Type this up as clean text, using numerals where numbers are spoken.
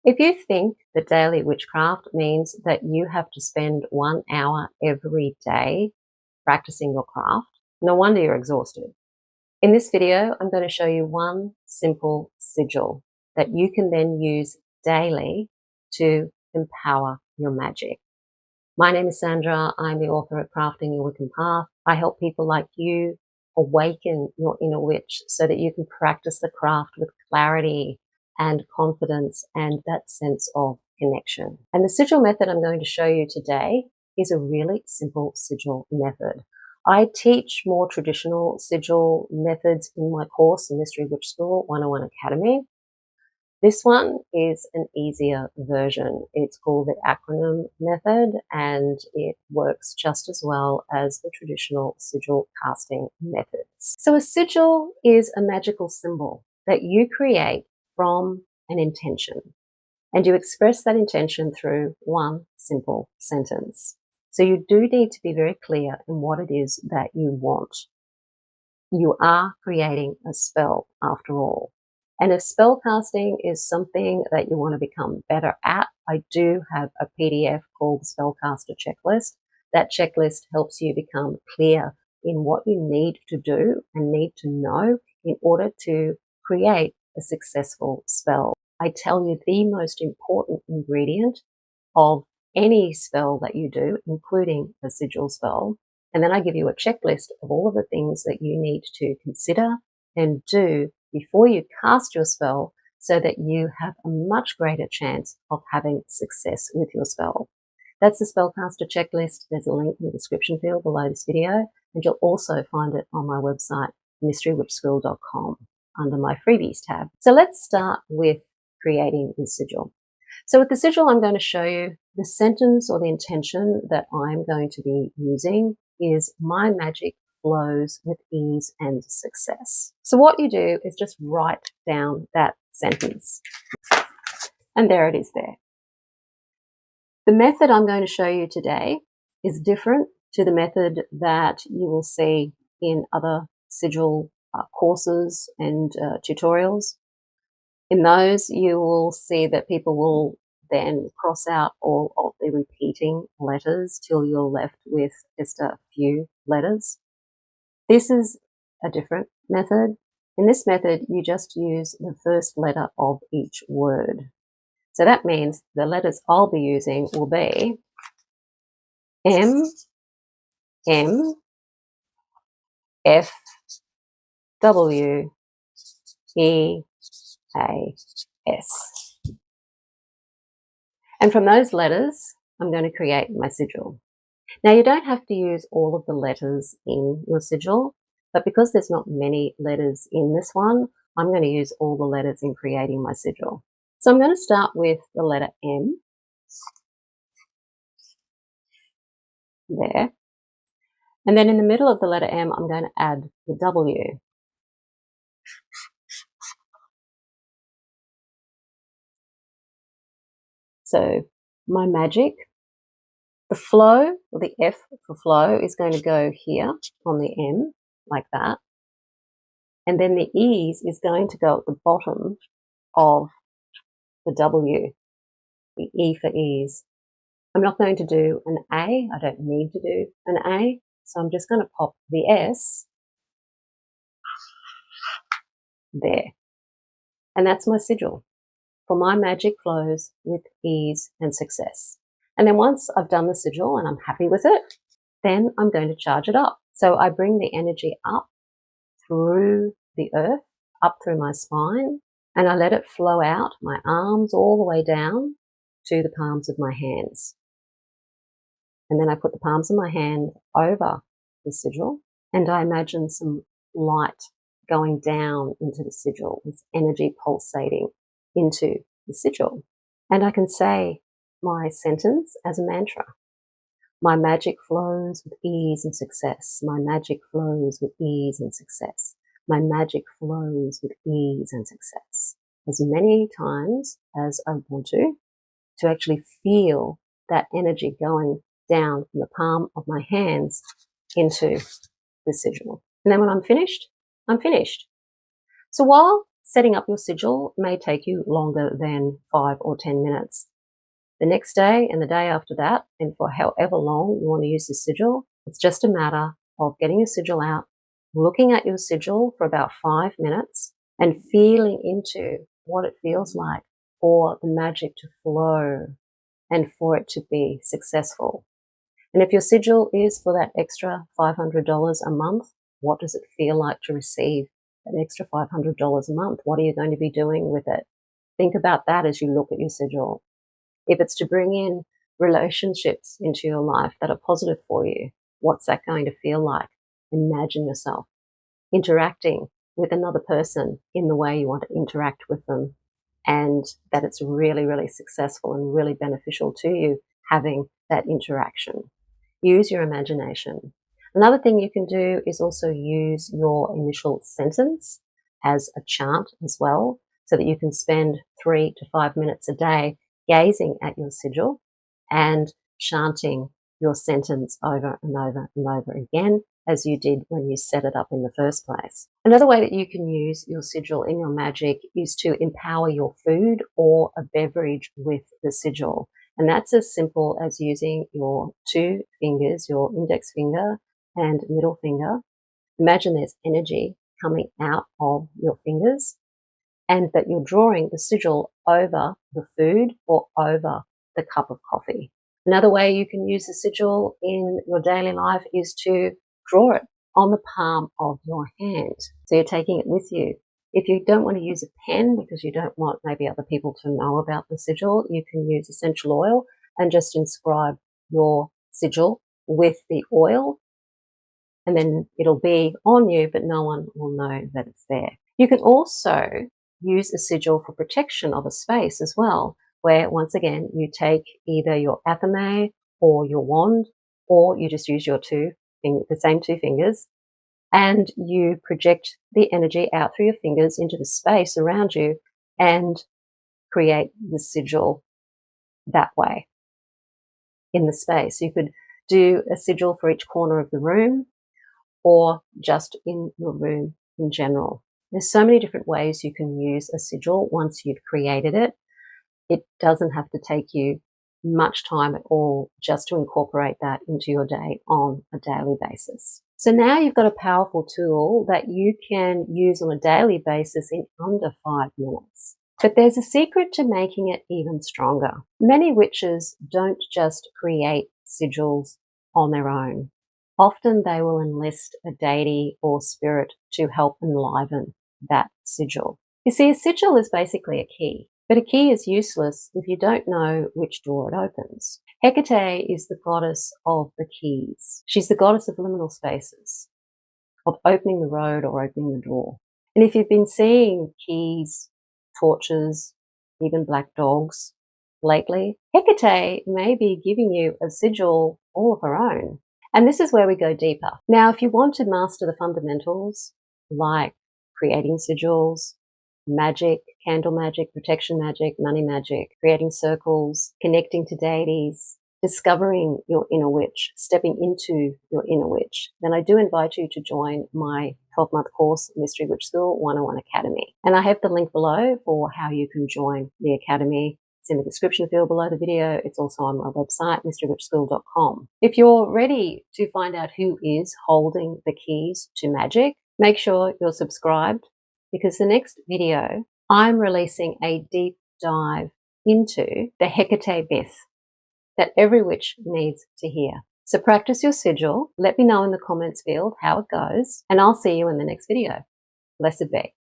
If you think that daily witchcraft means that you have to spend 1 hour every day practicing your craft, no wonder you're exhausted. In this video, I'm going to show you one simple sigil that you can then use daily to empower your magic. My name is Sandra. I'm the author of Crafting Your Wiccan Path. I help people like you awaken your inner witch so that you can practice the craft with clarity and confidence and that sense of connection. And the sigil method I'm going to show you today is a really simple sigil method. I teach more traditional sigil methods in my course, the Mystery Witch School 101 Academy. This one is an easier version. It's called the Acronym Method, and it works just as well as the traditional sigil casting methods. So a sigil is a magical symbol that you create from an intention, and you express that intention through one simple sentence. So you do need to be very clear in what it is that you want. You are creating a spell after all. And if spellcasting is something that you want to become better at, I do have a PDF called the Spellcaster Checklist. That checklist helps you become clear in what you need to do and need to know in order to create a successful spell. I tell you the most important ingredient of any spell that you do, including a sigil spell. And then I give you a checklist of all of the things that you need to consider and do before you cast your spell so that you have a much greater chance of having success with your spell. That's the Spellcaster Checklist. There's a link in the description field below this video, and you'll also find it on my website, mysterywitchschool.com, under my freebies tab. So let's start with creating the sigil. So with the sigil, I'm going to show you the sentence or the intention that I'm going to be using is my magic flows with ease and success. So what you do is just write down that sentence. And there it is there. The method I'm going to show you today is different to the method that you will see in other sigil courses and tutorials. In those, you will see that people will then cross out all of the repeating letters till you're left with just a few letters. This is a different method. In this method, you just use the first letter of each word. So that means the letters I'll be using will be M, M, F, W, E, A, S. And from those letters, I'm going to create my sigil. Now, you don't have to use all of the letters in your sigil, but because there's not many letters in this one, I'm going to use all the letters in creating my sigil. So I'm going to start with the letter M, there. And then in the middle of the letter M, I'm going to add the W. So my magic, the flow, or the F for flow, is going to go here on the M, like that. And then the E's is going to go at the bottom of the W, the E for ease. I'm not going to do an A. I don't need to do an A. So I'm just going to pop the S there. And that's my sigil. For my magic flows with ease and success. And then once I've done the sigil and I'm happy with it, then I'm going to charge it up. So I bring the energy up through the earth, up through my spine, and I let it flow out my arms all the way down to the palms of my hands. And then I put the palms of my hand over the sigil, and I imagine some light going down into the sigil, this energy pulsating into the sigil. And I can say my sentence as a mantra. My magic flows with ease and success. My magic flows with ease and success. My magic flows with ease and success. As many times as I want to actually feel that energy going down from the palm of my hands into the sigil. And then when I'm finished, I'm finished. So while Setting up your sigil may take you longer than 5 or 10 minutes. The next day and the day after that, and for however long you want to use the sigil, it's just a matter of getting your sigil out, looking at your sigil for about 5 minutes, and feeling into what it feels like for the magic to flow and for it to be successful. And if your sigil is for that extra $500 a month, what does it feel like to receive an extra $500 a month? What are you going to be doing with it? Think about that as you look at your sigil. If it's to bring in relationships into your life that are positive for you, what's that going to feel like? Imagine yourself interacting with another person in the way you want to interact with them, and that it's really, really successful and really beneficial to you having that interaction. Use your imagination. Another thing you can do is also use your initial sentence as a chant as well, so that you can spend 3 to 5 minutes a day gazing at your sigil and chanting your sentence over and over and over again, as you did when you set it up in the first place. Another way that you can use your sigil in your magic is to empower your food or a beverage with the sigil. And that's as simple as using your 2 fingers, your index finger and middle finger. Imagine there's energy coming out of your fingers and that you're drawing the sigil over the food or over the cup of coffee. Another way you can use the sigil in your daily life is to draw it on the palm of your hand. So you're taking it with you. If you don't want to use a pen because you don't want maybe other people to know about the sigil, you can use essential oil and just inscribe your sigil with the oil, and then it'll be on you, but no one will know that it's there. You can also use a sigil for protection of a space as well, where once again, you take either your athame or your wand, or you just use your the same 2 fingers, and you project the energy out through your fingers into the space around you and create the sigil that way in the space. You could do a sigil for each corner of the room or just in your room in general. There's so many different ways you can use a sigil once you've created it. It doesn't have to take you much time at all just to incorporate that into your day on a daily basis. So now you've got a powerful tool that you can use on a daily basis in under 5 minutes. But there's a secret to making it even stronger. Many witches don't just create sigils on their own. Often they will enlist a deity or spirit to help enliven that sigil. You see, a sigil is basically a key, but a key is useless if you don't know which door it opens. Hecate is the goddess of the keys. She's the goddess of liminal spaces, of opening the road or opening the door. And if you've been seeing keys, torches, even black dogs lately, Hecate may be giving you a sigil all of her own. And this is where we go deeper. Now, if you want to master the fundamentals, like creating sigils, magic, candle magic, protection magic, money magic, creating circles, connecting to deities, discovering your inner witch, stepping into your inner witch, then I do invite you to join my 12-month course, Mystery Witch School 101 Academy. And I have the link below for how you can join the academy. It's in the description field below the video. It's also on my website, mysterywitchschool.com. If you're ready to find out who is holding the keys to magic, make sure you're subscribed, because the next video, I'm releasing a deep dive into the Hecate myth that every witch needs to hear. So practice your sigil. Let me know in the comments field how it goes, and I'll see you in the next video. Blessed be.